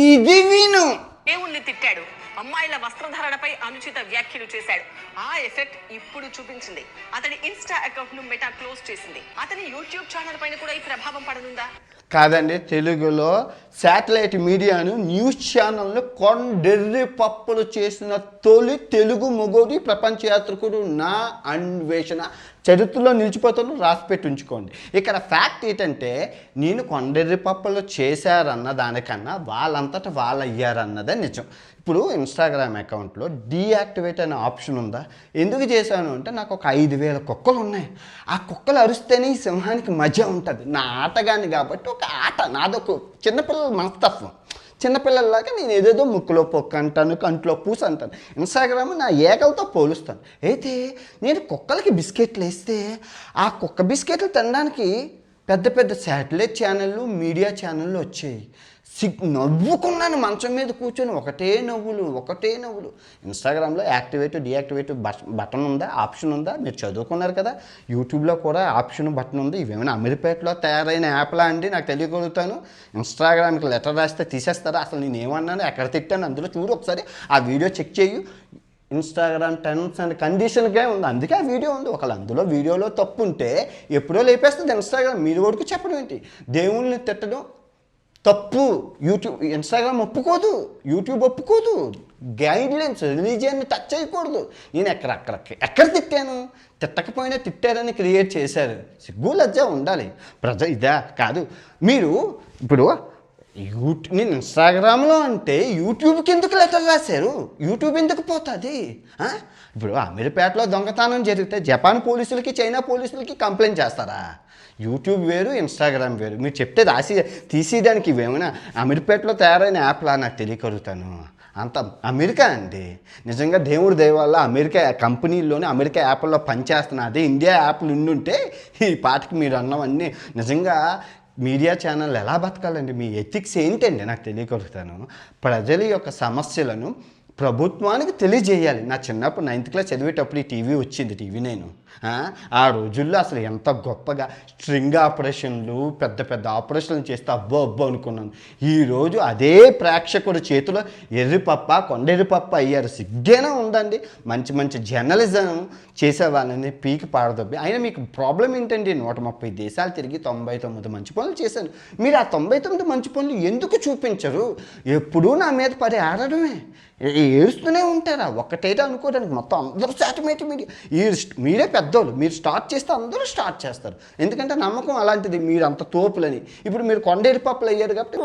ఇది విను. దేవుణ్ణి తిట్టాడు, అమ్మాయిల వస్త్రధారణపై అనుచిత వ్యాఖ్యలు చేశాడు. ఆ ఎఫెక్ట్ ఇప్పుడు చూపించింది. అతని ఇన్స్టా అకౌంట్ ను మెటా క్లోజ్ చేసింది. అతని యూట్యూబ్ ఛానల్ పైన కూడా ఈ ప్రభావం పడనుందా? కాదండి, తెలుగులో శాటిలైట్ మీడియాను న్యూస్ ఛానల్ను కొండెర్రి పప్పులు చేసిన తొలి తెలుగు మొగోడి ప్రపంచ యాత్రికుడు నా అన్వేషణ చరిత్రలో నిలిచిపోతాను, రాసిపెట్టి ఉంచుకోండి. ఇక్కడ ఫ్యాక్ట్ ఏంటంటే నేను కొండెర్రి పప్పులు చేశారన్న దానికన్నా వాళ్ళంతటా వాళ్ళు అయ్యారన్నదే నిజం. ఇప్పుడు ఇన్స్టాగ్రామ్ అకౌంట్లో డీయాక్టివేట్ అనే ఆప్షన్ ఉందా? ఎందుకు చేశాను అంటే నాకు ఒక 5,000 కుక్కలు ఉన్నాయి. ఆ కుక్కలు అరుస్తేనే ఈ సింహానికి మజా ఉంటుంది. నా ఆటగాని కాబట్టి ఒక ఆట, నాదొక చిన్నపిల్లల మనస్తత్వం. చిన్నపిల్లల్లాగా నేను ఏదేదో ముక్కులో పొక్క అంటాను, కంట్లో పూస అంటాను. ఇన్స్టాగ్రామ్ నా ఏకలతో పోలుస్తాను. అయితే నేను కుక్కలకి బిస్కెట్లు వేస్తే ఆ కుక్క బిస్కెట్లు తినడానికి పెద్ద పెద్ద శాటిలైట్ ఛానళ్ళు, మీడియా ఛానళ్ళు వచ్చాయి. నవ్వుకున్నాను మంచం మీద కూర్చొని, ఒకటే నవ్వులు. ఇన్స్టాగ్రామ్లో యాక్టివేట్ డీయాక్టివేట్ బటన్ ఉందా, ఆప్షన్ ఉందా? మీరు చదువుకున్నారు కదా, యూట్యూబ్లో కూడా ఆప్షన్ బటన్ ఉంది. ఇవేమైనా అమీర్పేటలో తయారైన యాప్లా అండి? నాకు తెలియగలుగుతాను. ఇన్స్టాగ్రామ్కి లెటర్ రాస్తే తీసేస్తారా? అసలు నేను ఏమన్నాను, ఎక్కడ తిట్టాను అందులో చూడు ఒకసారి, ఆ వీడియో చెక్ చేయు. ఇన్స్టాగ్రామ్ టర్మ్స్ అండ్ కండిషన్కే ఉంది, అందుకే ఆ వీడియో ఉంది. ఒకళ్ళు అందులో వీడియోలో తప్పు ఉంటే ఎప్పుడో లేపేస్తుంది ఇన్స్టాగ్రామ్. మీరు వరకు చెప్పడం ఏంటి? దేవుళ్ళని తిట్టడం తప్పు. ఇన్స్టాగ్రామ్ ఒప్పుకోదు, యూట్యూబ్ ఒప్పుకోదు. గైడ్లైన్స్, రిలీజియన్ని టచ్ చేయకూడదు. నేను ఎక్కడ తిట్టాను? తిట్టకపోయినా తిట్టారని క్రియేట్ చేశారు. సిగ్గు లజ్జ ఉండాలి. ఇదా కాదు. మీరు ఇప్పుడు నేను ఇన్స్టాగ్రామ్లో అంటే యూట్యూబ్కి ఎందుకు లెటర్ రాశారు? యూట్యూబ్ ఎందుకు పోతుంది? ఇప్పుడు అమీర్పేటలో దొంగతనం జరిగితే జపాన్ పోలీసులకి, చైనా పోలీసులకి కంప్లైంట్ చేస్తారా? యూట్యూబ్ వేరు, ఇన్స్టాగ్రామ్ వేరు. మీరు చెప్తే తీసేయడానికి ఇవేమైనా అమీర్పేటలో తయారైన యాప్లా? నాకు తెలియకలుగుతాను. అంత అమెరికా అండి. నిజంగా దేవుడి దయ వల్ల అమెరికా కంపెనీల్లోనే అమెరికా యాప్ల్లో పనిచేస్తున్నా. అదే ఇండియా యాప్లు ఉండుంటే ఈ పాటికి మీరు అన్నవన్నీ నిజంగా మీడియా ఛానల్ ఎలా బతకాలండి? మీ ఎథిక్స్ ఏంటండి? నాకు తెలియకలుగుతాను. ప్రజల యొక్క సమస్యలను ప్రభుత్వానికి తెలియజేయాలి. నా చిన్నప్పుడు 9th క్లాస్ చదివేటప్పుడు ఈ టీవీ వచ్చింది, టీవీ నేను. ఆ రోజుల్లో అసలు ఎంత గొప్పగా స్ట్రింగ్ ఆపరేషన్లు, పెద్ద పెద్ద ఆపరేషన్లు చేస్తే అబ్బో అనుకున్నాను. ఈరోజు అదే ప్రేక్షకుడి చేతిలో కొండెర్రిపప్ప అయ్యారు. సిగ్గేనా ఉందండి? మంచి మంచి జర్నలిజం చేసేవాళ్ళని పీకి పాడదబ్బి. అయినా మీకు ప్రాబ్లం ఏంటండి? 130 దేశాలు తిరిగి 99 మంచి పనులు చేశాను. మీరు ఆ 99 మంచి పనులు ఎందుకు చూపించరు? ఎప్పుడూ నా మీద పడి ఆడడమే, ఏడుస్తూనే ఉంటారా? ఒక్కటైతే అనుకోవడానికి మొత్తం అందరూ శాటిలైట్ మీరే పెద్దోళ్ళు. మీరు స్టార్ట్ చేస్తే అందరూ స్టార్ట్ చేస్తారు. ఎందుకంటే నమ్మకం అలాంటిది. మీరు అంత తోపులని. ఇప్పుడు మీరు కొండేరిపప్పులు అయ్యారు కాబట్టి